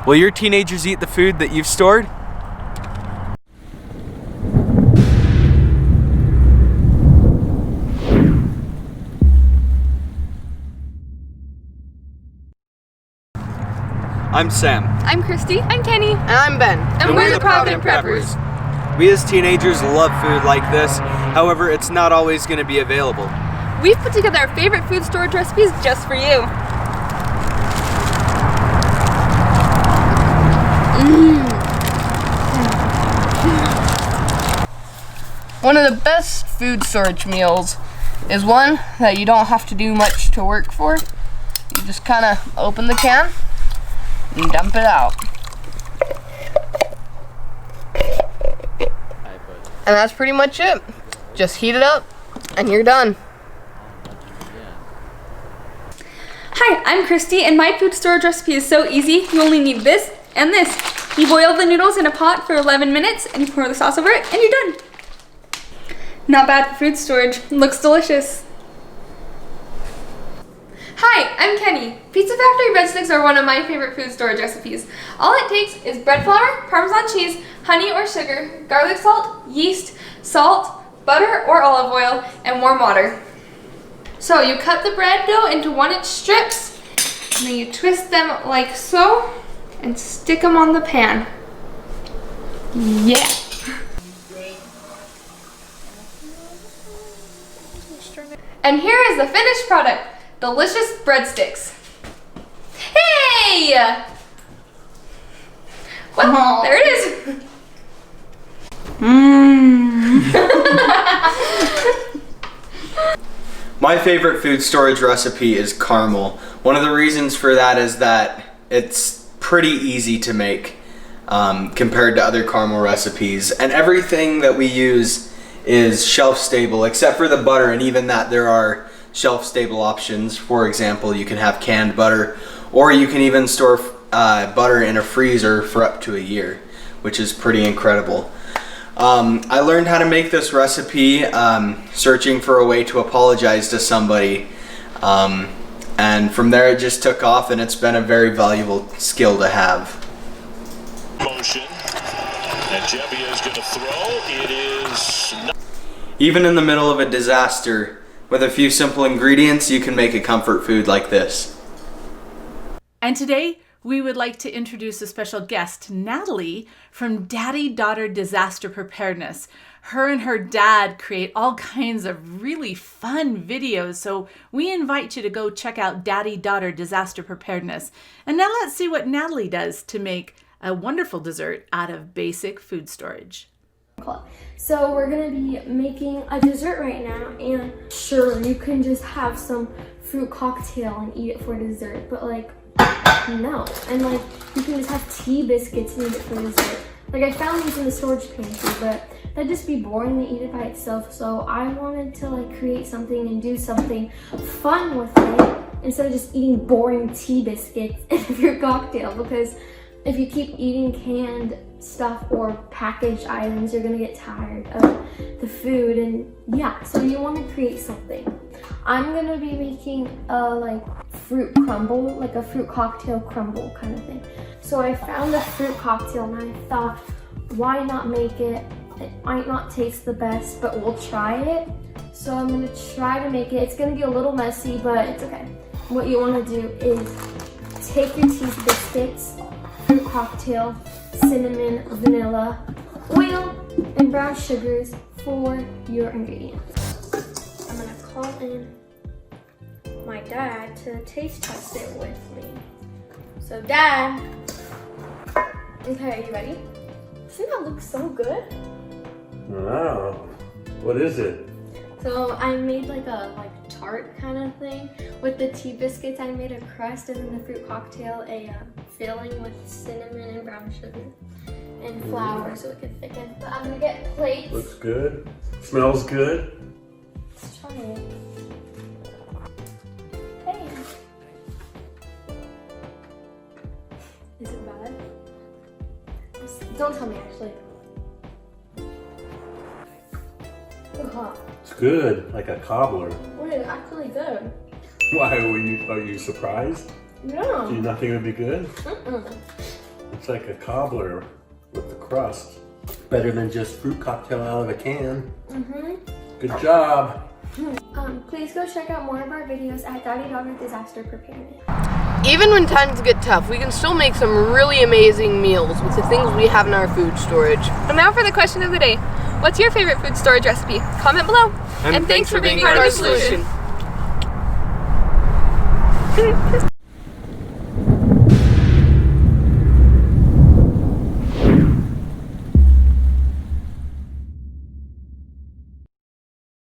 Will your teenagers eat the food that you've stored? I'm Sam. I'm Christy. I'm Kenny. And I'm Ben. And we're the Provident Preppers. We as teenagers love food like this, however, it's not always going to be available. We've put together our favorite food storage recipes just for you. One of the best food storage meals is one that you don't have to do much to work for. You just kind of open the can and dump it out. And that's pretty much it. Just heat it up and you're done. Hi, I'm Christy, and my food storage recipe is so easy. You only need this and this. You boil the noodles in a pot for 11 minutes and you pour the sauce over it and you're done. Not bad for food storage. Looks delicious. Hi, I'm Kenny. Pizza Factory breadsticks are one of my favorite food storage recipes. All it takes is bread flour, Parmesan cheese, honey or sugar, garlic salt, yeast, salt, butter or olive oil, and warm water. So you cut the bread dough into 1-inch strips, and then you twist them like so, and stick them on the pan. Yeah. And here is the finished product. Delicious breadsticks. Hey! Well, there it is. My favorite food storage recipe is caramel. One of the reasons for that is that it's pretty easy to make compared to other caramel recipes. And everything that we use is shelf stable except for the butter, and even that there are shelf stable options. For example, you can have canned butter, or you can even store butter in a freezer for up to a year, which is pretty incredible. I learned how to make this recipe searching for a way to apologize to somebody, and from there it just took off, and it's been a very valuable skill to have. Motion, and Gebbia is going to throw. It is not. Even in the middle of a disaster, with a few simple ingredients, you can make a comfort food like this. And today, we would like to introduce a special guest, Natalie, from Daddy-Daughter Disaster Preparedness. Her and her dad create all kinds of really fun videos, so we invite you to go check out Daddy-Daughter Disaster Preparedness. And now let's see what Natalie does to make a wonderful dessert out of basic food storage. So we're gonna be making a dessert right now, and sure, you can just have some fruit cocktail and eat it for dessert, but like, no. And like, you can just have tea biscuits and eat it for dessert. Like, I found these in the storage pantry, but that'd just be boring to eat it by itself, so I wanted to like create something and do something fun with it instead of just eating boring tea biscuits and fruit cocktail, because if you keep eating canned stuff or packaged items, you're gonna get tired of the food, and yeah, so you want to create something. I'm gonna be making a like fruit crumble, like a fruit cocktail crumble kind of thing. So I found a fruit cocktail and I thought, why not make it? It might not taste the best, but we'll try it. So I'm gonna try to make it. It's gonna be a little messy, but it's okay. What you wanna do is take your cheese biscuits, fruit cocktail, cinnamon, vanilla, oil, and brown sugars for your ingredients. I'm gonna call in my dad to taste test it with me. So Dad, okay, are you ready? Doesn't that look so good? Wow, what is it? So I made like a tart kind of thing. With the tea biscuits, I made a crust, and then the fruit cocktail, a filling with cinnamon and brown sugar and flour so it can thicken. But I'm gonna get plates. Looks good. Smells good. Let's try it. Hey. Is it bad? Don't tell me actually. It's good, like a cobbler. Wait, it's actually good. Why are you surprised? No. Do you not think it would be good? It's like a cobbler with the crust. Better than just fruit cocktail out of a can. Good job. Please go check out more of our videos at Daddy Daughter Disaster Preparedness. Even when times get tough, we can still make some really amazing meals with the things we have in our food storage. And now for the question of the day. What's your favorite food storage recipe? Comment below. And thanks for being part of the solution.